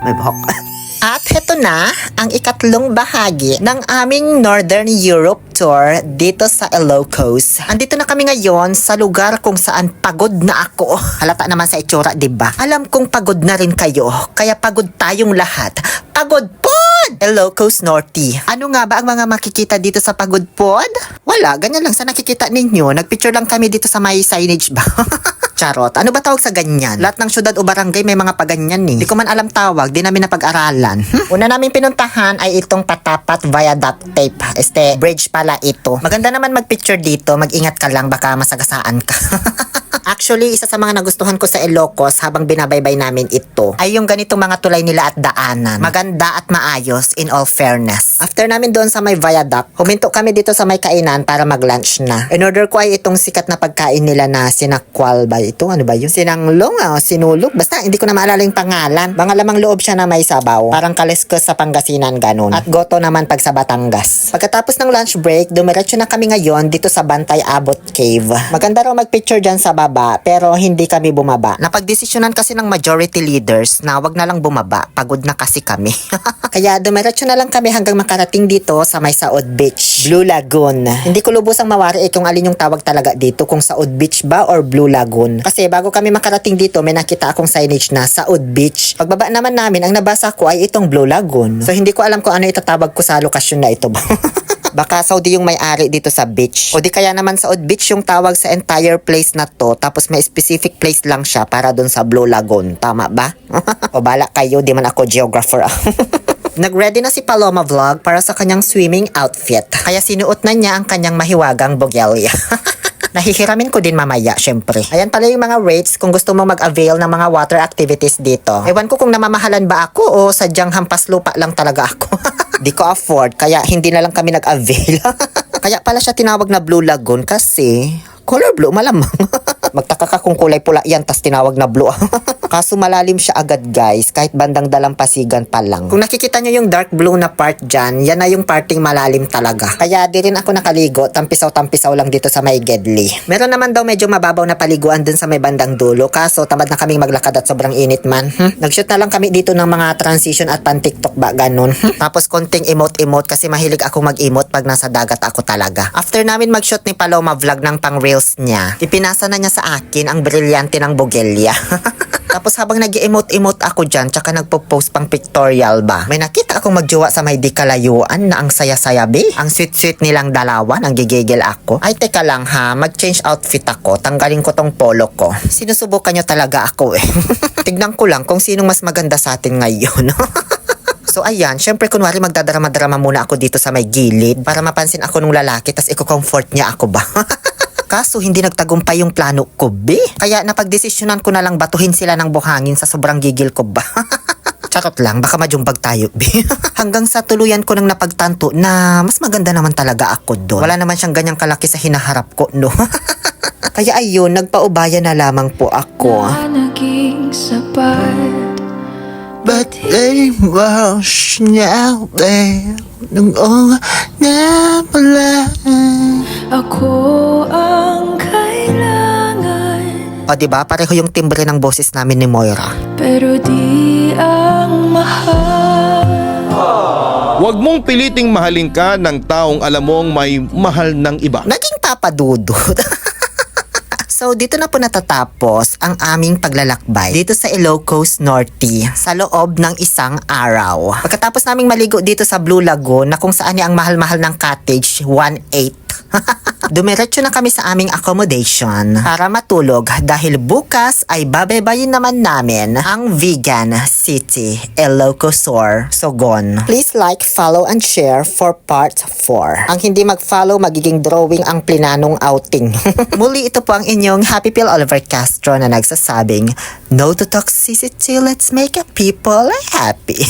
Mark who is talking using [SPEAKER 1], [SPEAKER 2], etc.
[SPEAKER 1] May buhok. At heto na ang ikatlong bahagi ng aming Northern Europe tour dito sa Ilocos. Andito na kami ngayon sa lugar kung saan pagod na ako. Halata naman sa itsura, 'di ba? Alam kong pagod na rin kayo, kaya pagod tayong lahat. Pagod pod! Ilocos Norte. Ano nga ba ang mga makikita dito sa pagod pod? Wala, ganyan lang sa nakikita ninyo. Nagpicture lang kami dito sa may signage ba? Charot. Ano ba tawag sa ganyan? Lahat ng syudad o barangay may mga paganyan eh. Di ko man alam tawag, di namin napag-aralan. Una namin pinuntahan ay itong Patapat Viaduct Tape. Bridge pala ito. Maganda naman mag-picture dito, mag-ingat ka lang baka masagasaan ka. Actually, isa sa mga nagustuhan ko sa Ilocos habang binabaybay namin ito ay yung ganitong mga tulay nila at daanan. Maganda at maayos in all fairness. After namin doon sa may viaduct, huminto kami dito sa may kainan para mag-lunch na. In order ko ay itong sikat na pagkain nila na sinakwal ba ito? Ano ba yun? Sinanglong, sinulog. Basta hindi ko na maalala yung pangalan. Mga lamang loob siya na may sabaw. Parang kaliskos sa Pangasinan, ganun. At goto naman pag sa Batangas. Pagkatapos ng lunch break, dumiretso na kami ngayon dito sa Bantay Abot Cave. Maganda raw magpicture dyan sa baba, pero hindi kami bumaba. Napagdesisyonan kasi ng majority leaders na wag na lang bumaba. Pagod na kasi kami. Kaya dumiretso na lang kami hanggang makarating dito sa may Saud Beach, Blue Lagoon. Hindi ko lubusang mawari kung alin yung tawag talaga dito, kung Saud Beach ba or Blue Lagoon. Kasi bago kami makarating dito, may nakita akong signage na Saud Beach. Pagbaba naman namin, ang nabasa ko ay itong Blue Lagoon. So hindi ko alam kung ano itatawag ko sa lokasyon na ito ba. Baka Saudi yung may-ari dito sa beach. O di kaya naman Saud Beach yung tawag sa entire place na to, tapos may specific place lang siya para dun sa Blue Lagoon. Tama ba? O bala kayo, di man ako geographer. Nag-ready na si Paloma Vlog para sa kanyang swimming outfit. Kaya sinuot na niya ang kanyang mahiwagang bogelya. Nahihiramin ko din mamaya, syempre. Ayan pala yung mga rates kung gusto mong mag-avail ng mga water activities dito. Ewan ko kung namamahalan ba ako o sadyang hampas lupa lang talaga ako. Di ko afford, kaya hindi na lang kami nag-avail. Kaya pala siya tinawag na Blue Lagoon kasi color blue malamang. Magtaka ka kung kulay pula yan tas tinawag na blue. Kaso malalim siya agad guys, kahit bandang dalampasigan pa lang. Kung nakikita nyo yung dark blue na part dyan, yan na yung parting malalim talaga. Kaya di rin ako nakaligo, tampisaw-tampisaw lang dito sa may Gedli. Meron naman daw medyo mababaw na paliguan dun sa may bandang dulo, kaso tamad na kaming maglakad at sobrang init man. Nag-shoot na lang kami dito ng mga transition at pan-tiktok ba, ganun. Tapos konting emote-emote kasi mahilig ako mag-emote pag nasa dagat ako talaga. After namin mag-shoot ni Paloma Vlog ng pang-reels niya, ipinasa na niya sa akin ang brilyante ng bogelya. Tapos habang nag-emote-emote ako dyan, tsaka nagpo-post pang pictorial ba, may nakita akong magjowa sa may di kalayuan na ang saya-saya be. Ang sweet-sweet nilang dalawa, nang gigigil ako. Ay teka lang ha, mag-change outfit ako, tanggalin ko tong polo ko. Sinusubukan nyo talaga ako eh. Tignan ko lang kung sinong mas maganda sa atin ngayon. So ayan, syempre kunwari magdadrama-drama muna ako dito sa may gilid para mapansin ako nung lalaki tas i-comfort niya ako ba. Kaso hindi nagtagumpay yung plano ko, be. Kaya napagdesisyonan ko na lang batuhin sila ng buhangin sa sobrang gigil ko ba. Charot lang, baka majumbag tayo, be. Hanggang sa tuluyan ko nang napagtanto na mas maganda naman talaga ako doon. Wala naman siyang ganyang kalaki sa hinaharap ko, no? Kaya ayun, nagpaubaya na lamang po ako.
[SPEAKER 2] Na naging sapat.
[SPEAKER 3] But they wash now there noong na pala.
[SPEAKER 2] Ako ang kailangan,
[SPEAKER 1] O diba, pareho yung timbre ng boses namin ni Moira.
[SPEAKER 2] pero di ang mahal.
[SPEAKER 4] Huwag mong piliting mahalin ka ng taong alam mong may mahal ng iba.
[SPEAKER 1] Naging papadudod. So dito na po natatapos ang aming paglalakbay dito sa Ilocos Norte sa loob ng isang araw. Pagkatapos naming maligo dito sa Blue Lagoon na kung saan ang mahal-mahal ng cottage, 1/8. Dumiretso na kami sa aming accommodation para matulog dahil bukas ay babaybayin naman namin ang Vegan City, Ilocosur, Sogon. Please like, follow, and share for part 4. Ang hindi mag-follow, magiging drawing ang plinanong outing. Muli ito po ang inyong Happy Pill Oliver Castro na nagsasabing, no to toxicity, let's make people happy.